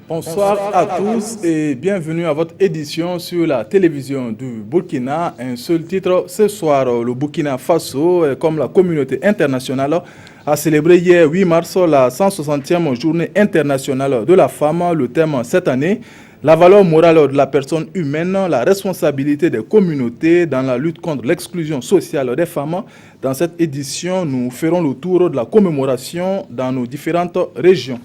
Bonsoir à tous et bienvenue à votre édition sur la télévision du Burkina. Un seul titre ce soir, le Burkina Faso, comme la communauté internationale, a célébré hier 8 mars la 160e journée internationale de la femme. Le thème cette année, la valeur morale de la personne humaine, la responsabilité des communautés dans la lutte contre l'exclusion sociale des femmes. Dans cette édition, nous ferons le tour de la commémoration dans nos différentes régions.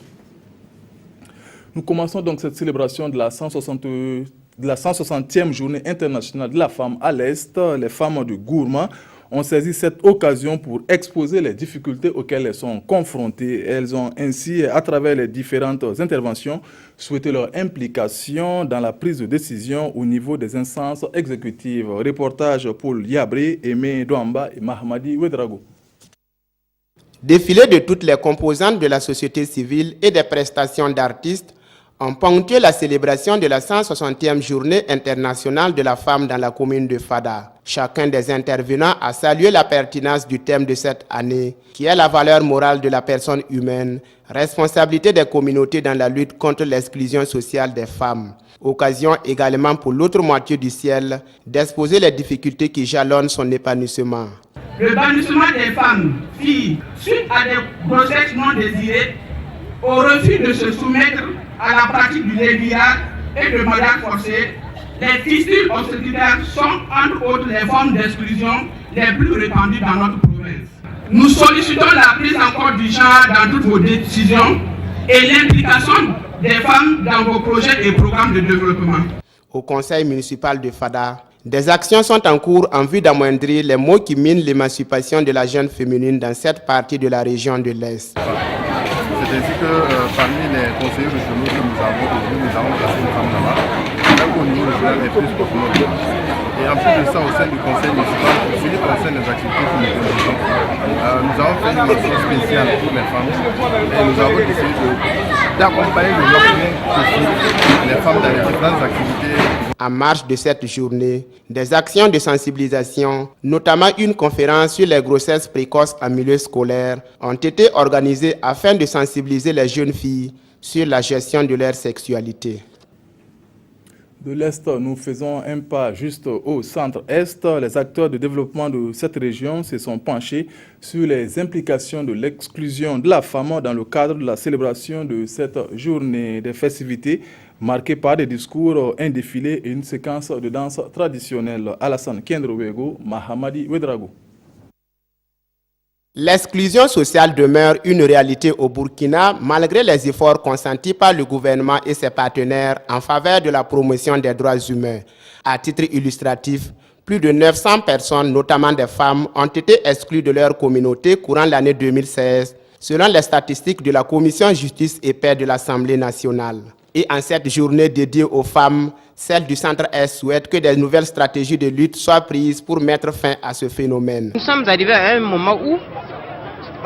Nous commençons donc cette célébration de la 160e journée internationale de la femme à l'Est. Les femmes de Gourma ont saisi cette occasion pour exposer les difficultés auxquelles elles sont confrontées. Elles ont ainsi, à travers les différentes interventions, souhaité leur implication dans la prise de décision au niveau des instances exécutives. Reportage Paul Yabré, Aimé Douamba et Mahamadi Ouedraogo. Défilé de toutes les composantes de la société civile et des prestations d'artistes ont ponctué la célébration de la 160e journée internationale de la femme dans la commune de Fada. Chacun des intervenants a salué la pertinence du thème de cette année, qui est la valeur morale de la personne humaine, responsabilité des communautés dans la lutte contre l'exclusion sociale des femmes. Occasion également pour l'autre moitié du ciel d'exposer les difficultés qui jalonnent son épanouissement. Le bannissement des femmes, filles, suite à des grossesses non désirées, au refus de se soumettre à la pratique du léviat et de mariage forcé, les fistules obstétricales sont entre autres les formes d'exclusion les plus répandues dans notre province. Nous sollicitons la prise en compte du genre dans toutes vos décisions et l'implication des femmes dans vos projets et programmes de développement. Au conseil municipal de Fada, des actions sont en cours en vue d'amoindrir les maux qui minent l'émancipation de la jeune féminine dans cette partie de la région de l'Est. C'est ainsi que parmi les conseillers régionaux que nous avons placé une femme là-bas, même au niveau régional est plus autonome. Et en plus de ça, au sein du conseil municipal, pour ce qui concerne les activités que nous faisons, nous avons fait une mention spéciale pour les femmes et nous avons décidé d'accompagner le maximum possible les femmes dans les différentes activités. En marge de cette journée, des actions de sensibilisation, notamment une conférence sur les grossesses précoces en milieu scolaire, ont été organisées afin de sensibiliser les jeunes filles sur la gestion de leur sexualité. De l'Est, nous faisons un pas juste au centre-Est. Les acteurs de développement de cette région se sont penchés sur les implications de l'exclusion de la femme dans le cadre de la célébration de cette journée des festivités marquée par des discours, un défilé et une séquence de danse traditionnelle. Alassane Kendrouego, Mahamadi Ouedraogo. L'exclusion sociale demeure une réalité au Burkina malgré les efforts consentis par le gouvernement et ses partenaires en faveur de la promotion des droits humains. À titre illustratif, plus de 900 personnes, notamment des femmes, ont été exclues de leur communauté courant l'année 2016, selon les statistiques de la Commission Justice et Paix de l'Assemblée nationale. Et en cette journée dédiée aux femmes, celle du Centre-Est souhaite que des nouvelles stratégies de lutte soient prises pour mettre fin à ce phénomène. Nous sommes arrivés à un moment où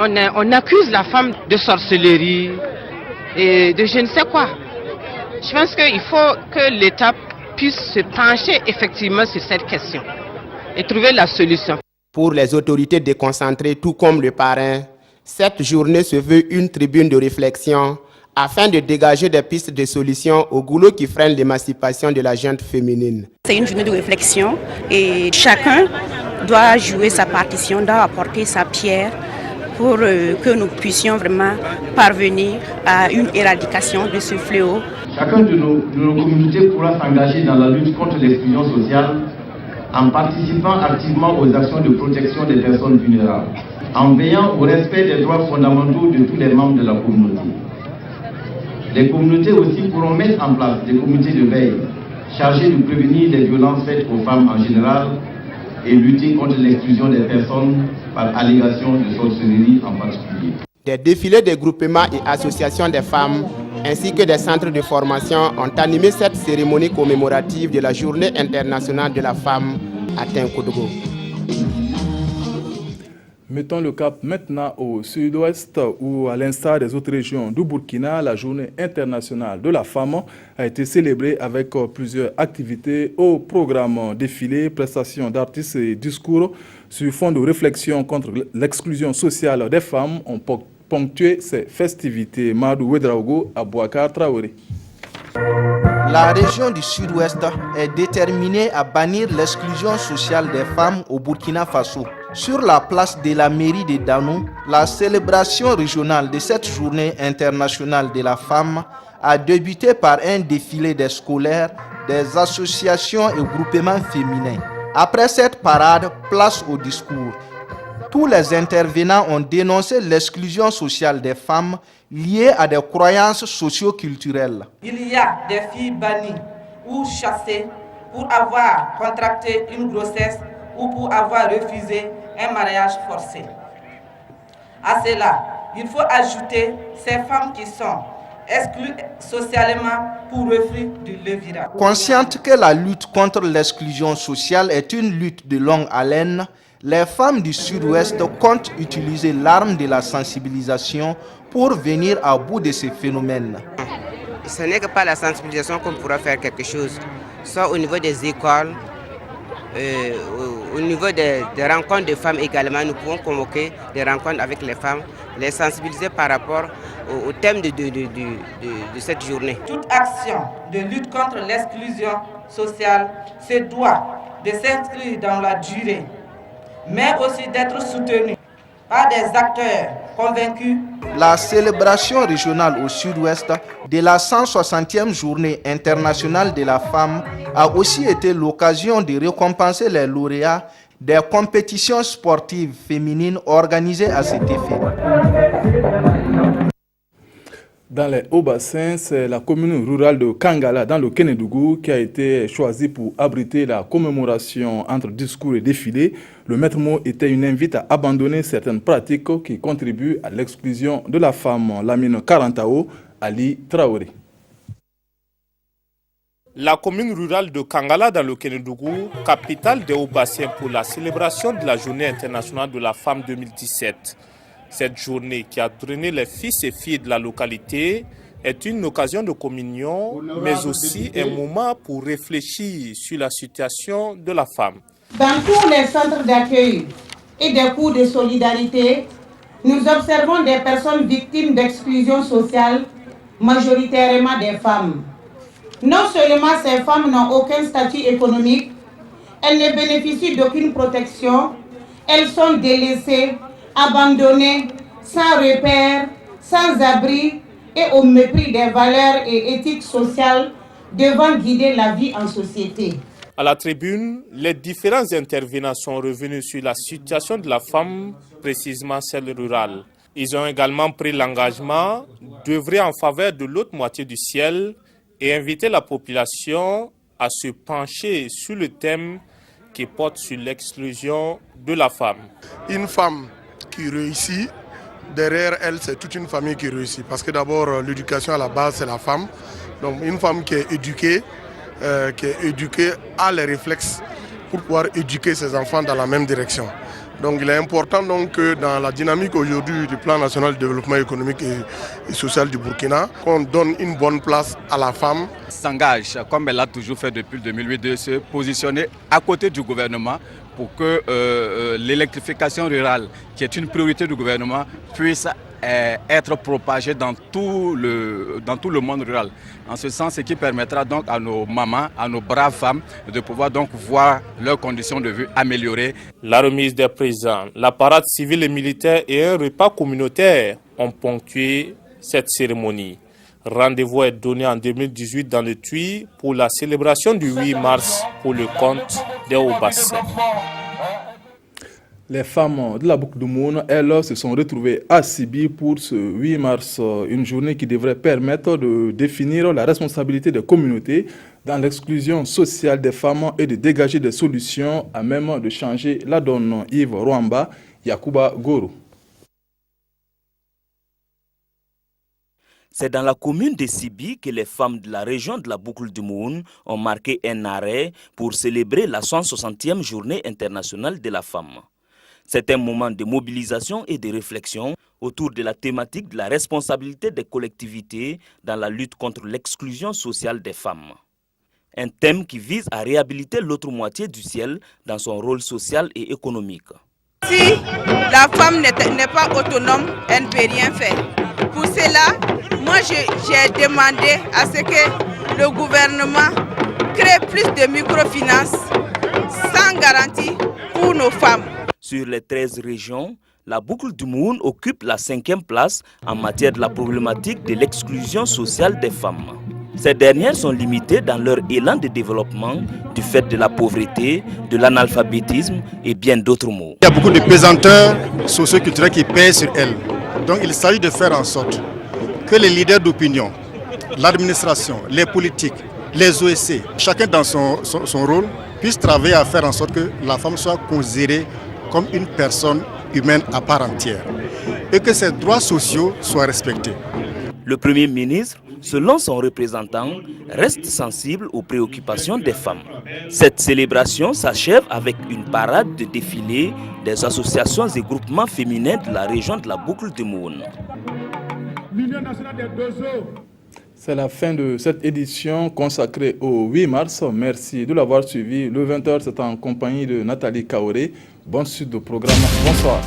on accuse la femme de sorcellerie et de je ne sais quoi. Je pense qu'il faut que l'État puisse se pencher effectivement sur cette question et trouver la solution. Pour les autorités déconcentrées, tout comme le parrain, cette journée se veut une tribune de réflexion afin de dégager des pistes de solutions aux goulots qui freinent l'émancipation de la gente féminine. C'est une journée de réflexion et chacun doit jouer sa partition, doit apporter sa pierre pour que nous puissions vraiment parvenir à une éradication de ce fléau. Chacun de nos communautés pourra s'engager dans la lutte contre l'exclusion sociale en participant activement aux actions de protection des personnes vulnérables, en veillant au respect des droits fondamentaux de tous les membres de la communauté. Les communautés aussi pourront mettre en place des comités de veille chargés de prévenir les violences faites aux femmes en général et lutter contre l'exclusion des personnes par allégation de sorcellerie en particulier. Des défilés de groupements et associations des femmes ainsi que des centres de formation ont animé cette cérémonie commémorative de la Journée internationale de la femme à Tinkodogo. Mettons le cap maintenant au sud-ouest où, à l'instar des autres régions du Burkina, la Journée internationale de la femme a été célébrée avec plusieurs activités au programme défilé, prestations d'artistes et discours sur fond de réflexion contre l'exclusion sociale des femmes ont ponctué ces festivités. Madou Ouedraogo à Bouakar Traoré. La région du Sud-Ouest est déterminée à bannir l'exclusion sociale des femmes au Burkina Faso. Sur la place de la mairie de Danou, la célébration régionale de cette journée internationale de la femme a débuté par un défilé des scolaires, des associations et groupements féminins. Après cette parade, place au discours. Tous les intervenants ont dénoncé l'exclusion sociale des femmes liée à des croyances socio-culturelles. Il y a des filles bannies ou chassées pour avoir contracté une grossesse ou pour avoir refusé un mariage forcé. À cela, il faut ajouter ces femmes qui sont exclues socialement pour refus du levier. Conscientes que la lutte contre l'exclusion sociale est une lutte de longue haleine, les femmes du Sud-Ouest comptent utiliser l'arme de la sensibilisation pour venir à bout de ces phénomènes. Ce n'est que par la sensibilisation qu'on pourra faire quelque chose, soit au niveau des écoles, au niveau des rencontres de femmes également. Nous pouvons convoquer des rencontres avec les femmes, les sensibiliser par rapport au thème de cette journée. Toute action de lutte contre l'exclusion sociale se doit de s'inscrire dans la durée, mais aussi d'être soutenue par des acteurs convaincus. La célébration régionale au Sud-Ouest de la 160e journée internationale de la femme a aussi été l'occasion de récompenser les lauréats des compétitions sportives féminines organisées à cet effet. Dans les Hauts-Bassins, c'est la commune rurale de Kangala, dans le Kénédougou, qui a été choisie pour abriter la commémoration entre discours et défilés. Le maître mot était une invite à abandonner certaines pratiques qui contribuent à l'exclusion de la femme. Lamine Karantao, Ali Traoré. La commune rurale de Kangala, dans le Kénédougou, capitale des Hauts-Bassins pour la célébration de la Journée internationale de la femme 2017. Cette journée qui a drainé les fils et filles de la localité est une occasion de communion, mais aussi un moment pour réfléchir sur la situation de la femme. Dans tous les centres d'accueil et des cours de solidarité, nous observons des personnes victimes d'exclusion sociale, majoritairement des femmes. Non seulement ces femmes n'ont aucun statut économique, elles ne bénéficient d'aucune protection, elles sont délaissées, abandonnées, sans repères, sans abri et au mépris des valeurs et éthiques sociales devant guider la vie en société. À la tribune, les différents intervenants sont revenus sur la situation de la femme, précisément celle rurale. Ils ont également pris l'engagement d'œuvrer en faveur de l'autre moitié du ciel et inviter la population à se pencher sur le thème qui porte sur l'exclusion de la femme. Une femme qui réussit, derrière elle, c'est toute une famille qui réussit. Parce que d'abord, l'éducation à la base, c'est la femme. Donc une femme qui est éduquée a les réflexes pour pouvoir éduquer ses enfants dans la même direction. Donc il est important donc, que dans la dynamique aujourd'hui du plan national de développement économique et social du Burkina, qu'on donne une bonne place à la femme. S'engage, comme elle l'a toujours fait depuis 2008, de se positionner à côté du gouvernement pour que l'électrification rurale, qui est une priorité du gouvernement, puisse être propagée dans tout le monde rural. En ce sens, ce qui permettra donc à nos mamans, à nos braves femmes, de pouvoir donc voir leurs conditions de vie améliorées. La remise des présents, la parade civile et militaire et un repas communautaire ont ponctué cette cérémonie. Rendez-vous est donné en 2018 dans le Tuy pour la célébration du 8 mars pour le compte des Hauts-Bassins. Les femmes de la boucle du Moun, elles, se sont retrouvées à Sibi pour ce 8 mars, une journée qui devrait permettre de définir la responsabilité des communautés dans l'exclusion sociale des femmes et de dégager des solutions à même de changer la donne. Yves Rwamba, Yakuba Goro. C'est dans la commune de Sibi que les femmes de la région de la boucle du Moun ont marqué un arrêt pour célébrer la 160e journée internationale de la femme. C'est un moment de mobilisation et de réflexion autour de la thématique de la responsabilité des collectivités dans la lutte contre l'exclusion sociale des femmes. Un thème qui vise à réhabiliter l'autre moitié du ciel dans son rôle social et économique. Si la femme n'est pas autonome, elle ne peut rien faire. Pour cela, Moi, j'ai demandé à ce que le gouvernement crée plus de microfinances sans garantie pour nos femmes. Sur les 13 régions, la boucle du Moun occupe la 5e place en matière de la problématique de l'exclusion sociale des femmes. Ces dernières sont limitées dans leur élan de développement du fait de la pauvreté, de l'analphabétisme et bien d'autres maux. Il y a beaucoup de pesanteurs socio-culturels qui pèsent sur elles. Donc il s'agit de faire en sorte que les leaders d'opinion, l'administration, les politiques, les OSC, chacun dans son rôle, puisse travailler à faire en sorte que la femme soit considérée comme une personne humaine à part entière et que ses droits sociaux soient respectés. Le Premier ministre, selon son représentant, reste sensible aux préoccupations des femmes. Cette célébration s'achève avec une parade de défilé des associations et groupements féminins de la région de la boucle du Moun. C'est la fin de cette édition consacrée au 8 mars. Merci de l'avoir suivi. Le 20h, c'est en compagnie de Nathalie Kaoré. Bonne suite de programme. Bonsoir.